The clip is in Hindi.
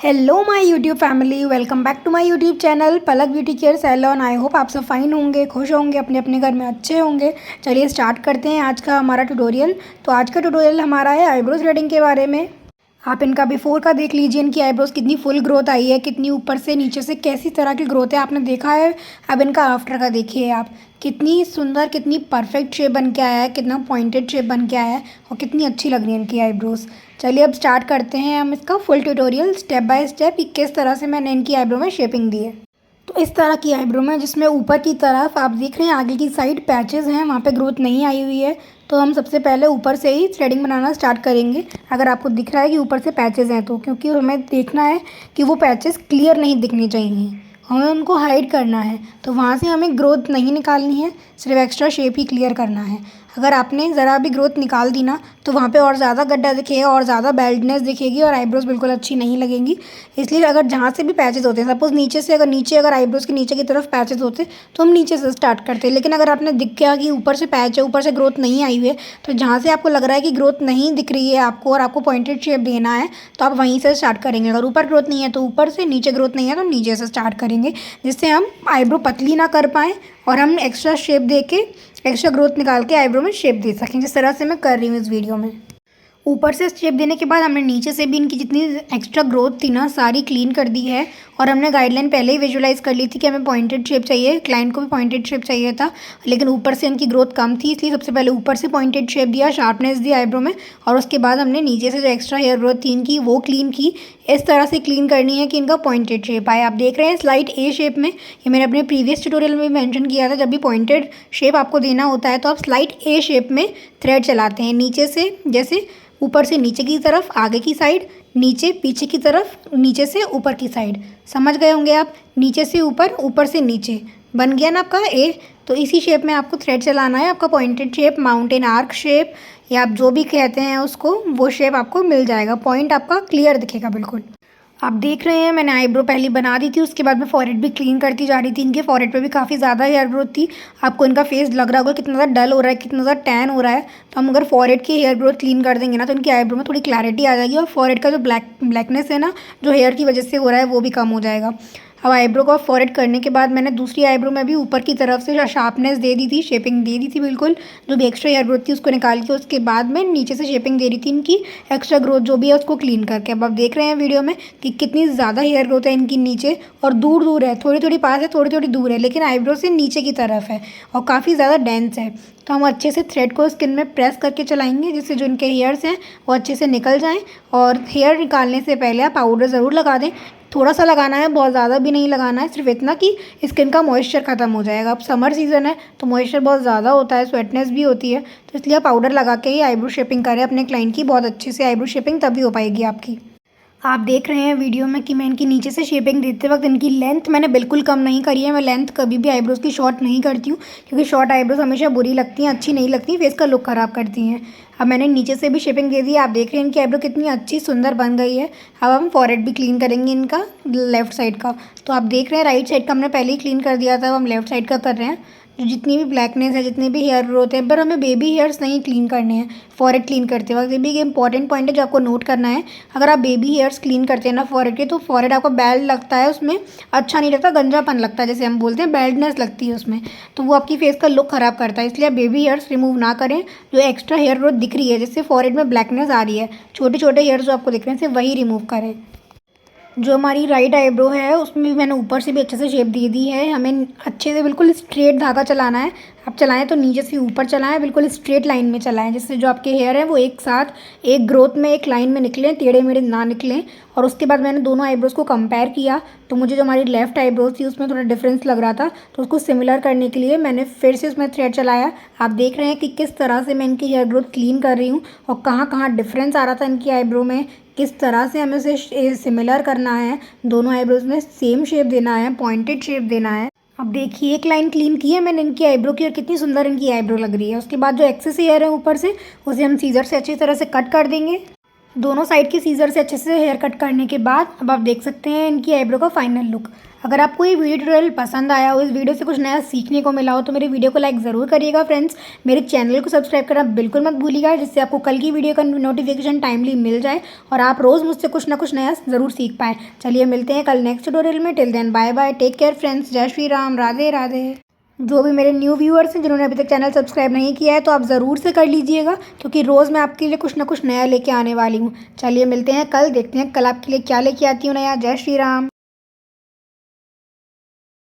Hello my YouTube family, welcome back to my YouTube channel Palak beauty care salon. I hope आप सब फाइन होंगे, खुश होंगे, अपने अपने घर में अच्छे होंगे। चलिए स्टार्ट करते हैं आज का हमारा ट्यूटोरियल। तो आज का ट्यूटोरियल हमारा है आईब्रोज थ्रेडिंग के बारे में। आप इनका बिफोर का देख लीजिए, इनकी आईब्रोज कितनी फुल ग्रोथ आई है, कितनी ऊपर से नीचे से कैसी तरह की ग्रोथ है आपने देखा है। अब इनका आफ्टर का देखिए आप, कितनी सुंदर, कितनी परफेक्ट शेप बन के आया है, कितना पॉइंटेड शेप बन के आया है और कितनी अच्छी लग रही है इनकी आईब्रोज। चलिए अब स्टार्ट करते हैं हम इसका full tutorial step by step कि किस तरह से मैंने इनकी आईब्रो में शेपिंग दी है। तो इस तरह की आईब्रो में जिसमें ऊपर की तरफ आप देख रहे हैं आगे की साइड पैचेस हैं, वहाँ पे ग्रोथ नहीं आई हुई है। तो हम सबसे पहले ऊपर से ही थ्रेडिंग बनाना स्टार्ट करेंगे। अगर आपको दिख रहा है कि ऊपर से पैचेस हैं तो क्योंकि हमें देखना है कि वो पैचेस क्लियर नहीं दिखने चाहिए, हमें उनको हाइड करना है। तो वहाँ से हमें ग्रोथ नहीं निकालनी है, सिर्फ एक्स्ट्रा शेप ही क्लियर करना है। अगर आपने ज़रा भी ग्रोथ निकाल दी ना तो वहाँ पे और ज़्यादा गड्ढा दिखेगा और ज़्यादा बैल्डनेस दिखेगी और आईब्रोज बिल्कुल अच्छी नहीं लगेंगी। इसलिए अगर जहाँ से भी पैचेस होते हैं, सपोज़ नीचे से, अगर आईब्रोज के नीचे की तरफ पैचेस होते तो हम नीचे से स्टार्ट करते हैं। लेकिन अगर आपने दिख गया कि ऊपर से पैच है, ऊपर से ग्रोथ नहीं आई हुई है, तो जहाँ से आपको लग रहा है कि ग्रोथ नहीं दिख रही है आपको और आपको पॉइंटेड शेप देना है तो आप वहीं से स्टार्ट करेंगे। अगर ऊपर ग्रोथ नहीं है तो ऊपर से, नीचे ग्रोथ नहीं है तो नीचे से स्टार्ट करेंगे, जिससे हम आईब्रो पतली ना कर पाएँ और हम एक्स्ट्रा शेप दे के, एक्स्ट्रा ग्रोथ निकाल के आईब्रो में शेप दे सकें, जिस तरह से मैं कर रही हूँ इस वीडियो में। ऊपर से शेप देने के बाद हमने नीचे से भी इनकी जितनी एक्स्ट्रा ग्रोथ थी ना सारी क्लीन कर दी है। और हमने गाइडलाइन पहले ही विजुलाइज कर ली थी कि हमें पॉइंटेड शेप चाहिए, क्लाइंट को भी पॉइंटेड शेप चाहिए था, लेकिन ऊपर से इनकी ग्रोथ कम थी, इसलिए सबसे पहले ऊपर से पॉइंटेड शेप दिया, शार्पनेस दी आईब्रो में, और उसके बाद हमने नीचे से जो एक्स्ट्रा हेयर ग्रोथ थी इनकी वो क्लीन की। इस तरह से क्लीन करनी है कि इनका पॉइंटेड शेप आए। आप देख रहे हैं स्लाइड ए शेप में, ये मैंने अपने प्रीवियस ट्यूटोरियल में मेंशन किया था, जब भी पॉइंटेड शेप आपको देना होता है तो आप स्लाइड ए शेप में थ्रेड चलाते हैं, नीचे से, जैसे ऊपर से नीचे की तरफ, आगे की साइड, नीचे पीछे की तरफ, नीचे से ऊपर की साइड। समझ गए होंगे आप, नीचे से ऊपर, ऊपर से नीचे, बन गया ना आपका ए। तो इसी शेप में आपको थ्रेड चलाना है। आपका pointed shape, mountain arc shape या आप जो भी कहते हैं उसको, वो शेप आपको मिल जाएगा। पॉइंट आपका क्लियर दिखेगा बिल्कुल। आप देख रहे हैं मैंने आईब्रो पहले बना दी थी, उसके बाद मैं फॉरहेड भी क्लीन करती जा रही थी। इनके फॉरहेड पे भी काफ़ी ज़्यादा हेयर ग्रोथ थी। आपको इनका फेस लग रहा होगा कितना ज़्यादा डल हो रहा है, कितना ज़्यादा टैन हो रहा है। तो हम अगर फॉरहेड की हेयर ग्रोथ क्लीन कर देंगे ना तो इनकी आईब्रो में थोड़ी क्लैरिटी आ जाएगी और फॉरहेड का जो ब्लैकनेस है ना, जो हेयर की वजह से हो रहा है, वो भी कम हो जाएगा। अब आईब्रो को फॉरहेड करने के बाद मैंने दूसरी आईब्रो में भी ऊपर की तरफ से शार्पनेस दे दी थी, शेपिंग दे दी थी बिल्कुल। जो भी एक्स्ट्रा हेयर ग्रोथ थी उसको निकाल के उसके बाद मैं नीचे से शेपिंग दे रही थी इनकी एक्स्ट्रा ग्रोथ जो भी है उसको क्लीन करके। अब आप देख रहे हैं वीडियो में कि कितनी ज़्यादा हेयर ग्रोथ है इनकी नीचे, और दूर दूर है, थोड़ी थोड़ी पास है, थोड़ी थोड़ी दूर है, लेकिन आईब्रो से नीचे की तरफ है और काफ़ी ज़्यादा डेंस है। तो हम अच्छे से थ्रेड को स्किन में प्रेस करके चलाएंगे, जिससे जो इनके हेयर्स हैं वो अच्छे से निकल जाएं। और हेयर निकालने से पहले आप पाउडर ज़रूर लगा दें, थोड़ा सा लगाना है, बहुत ज़्यादा भी नहीं लगाना है, सिर्फ इतना कि स्किन का मॉइस्चर ख़त्म हो जाएगा। अब समर सीज़न है तो मॉइस्चर बहुत ज़्यादा होता है, स्वेटनेस भी होती है, तो इसलिए आप पाउडर लगा के ही आईब्रो शेपिंग करें अपने क्लाइंट की। बहुत अच्छे से आईब्रो शेपिंग तभी हो पाएगी आपकी। आप देख रहे हैं वीडियो में कि मैं इनकी नीचे से शेपिंग देते वक्त इनकी लेंथ मैंने बिल्कुल कम नहीं करी है। मैं लेंथ कभी भी आईब्रोज़ की शॉर्ट नहीं करती हूँ, क्योंकि शॉर्ट आईब्रोज़ हमेशा बुरी लगती हैं, अच्छी नहीं लगती, फेस का लुक ख़राब करती हैं। अब मैंने नीचे से भी शेपिंग दे दी है। आप देख रहे हैं इनकी आईब्रो कितनी अच्छी सुंदर बन गई है। अब हम फॉरहेड भी क्लीन करेंगे इनका, लेफ्ट साइड का। तो आप देख रहे हैं राइट साइड का हमने पहले ही क्लीन कर दिया था, अब हम लेफ्ट साइड का कर रहे हैं। जो जितनी भी ब्लैकनेस है, जितने भी हेयर ग्रोथ है, पर हमें बेबी हेयर्स नहीं क्लीन करने हैं फॉरहेड क्लीन करते वक्त। ये भी एक इंपॉर्टेंट पॉइंट है जो आपको नोट करना है। अगर आप बेबी हेयर्स क्लीन करते हैं ना फॉरहेड के, तो फॉरहेड आपका बैल्ड लगता है, उसमें अच्छा नहीं लगता, गंजापन लगता है, जैसे हम बोलते हैं, बैल्डनेस लगती है उसमें, तो वो आपकी फेस का लुक ख़राब करता है। इसलिए आप बेबी हेयर्स रिमूव ना करें। जो एक्स्ट्रा हेयर ग्रोथ दिख रही है, जिससे फॉरहेड में ब्लैकनेस आ रही है, छोटे छोटे हेयर्स जो आपको दिख रहे हैं, सिर्फ वही रिमूव करें। जो हमारी राइट आईब्रो है उसमें भी मैंने ऊपर से भी अच्छे से शेप दे दी है। हमें अच्छे से बिल्कुल स्ट्रेट धागा चलाना है। आप चलाएं तो नीचे से ऊपर चलाएं, बिल्कुल स्ट्रेट लाइन में चलाएं, जिससे जो आपके हेयर हैं वो एक साथ एक ग्रोथ में एक लाइन में निकलें, टेढ़े मेढ़े ना निकलें। और उसके बाद मैंने दोनों आईब्रोज़ को कंपेयर किया, तो मुझे जो हमारी लेफ्ट आईब्रोज थी उसमें थोड़ा डिफरेंस लग रहा था, तो उसको सिमिलर करने के लिए मैंने फिर से उसमें थ्रेड चलाया। आप देख रहे हैं कि किस तरह से मैं इनकी हेयर ग्रोथ क्लीन कर रही हूँ और कहाँ कहाँ डिफरेंस आ रहा था इनकी आईब्रो में, किस तरह से हमें उसे सिमिलर करना है, दोनों आईब्रोज में सेम शेप देना है, पॉइंटेड शेप देना है। अब देखिए एक लाइन क्लीन की है मैंने इनकी आईब्रो की और कितनी सुंदर इनकी आईब्रो लग रही है। उसके बाद जो एक्सेस हेयर है ऊपर से, उसे हम सीजर से अच्छी तरह से कट कर देंगे। दोनों साइड के सीज़र से अच्छे से हेयर कट करने के बाद अब आप देख सकते हैं इनकी आईब्रो का फाइनल लुक। अगर आपको ये वीडियो ट्यूटोरियल पसंद आया हो, इस वीडियो से कुछ नया सीखने को मिला हो, तो मेरे वीडियो को लाइक ज़रूर करिएगा फ्रेंड्स। मेरे चैनल को सब्सक्राइब करना बिल्कुल मत भूलिएगा, जिससे आपको कल की वीडियो का नोटिफिकेशन टाइमली मिल जाए और आप रोज़ मुझसे कुछ ना कुछ नया ज़रूर सीख पाएँ। चलिए मिलते हैं कल नेक्स्ट ट्यूटोरियल में। Till then bye bye, take care friends, जय श्री राम, राधे राधे। जो भी मेरे न्यू व्यूअर्स हैं जिन्होंने अभी तक चैनल सब्सक्राइब नहीं किया है, तो आप ज़रूर से कर लीजिएगा, क्योंकि रोज़ मैं आपके लिए कुछ ना कुछ नया लेके आने वाली हूँ। चलिए मिलते हैं कल, देखते हैं कल आपके लिए क्या लेके आती हूँ नया। जय श्री राम।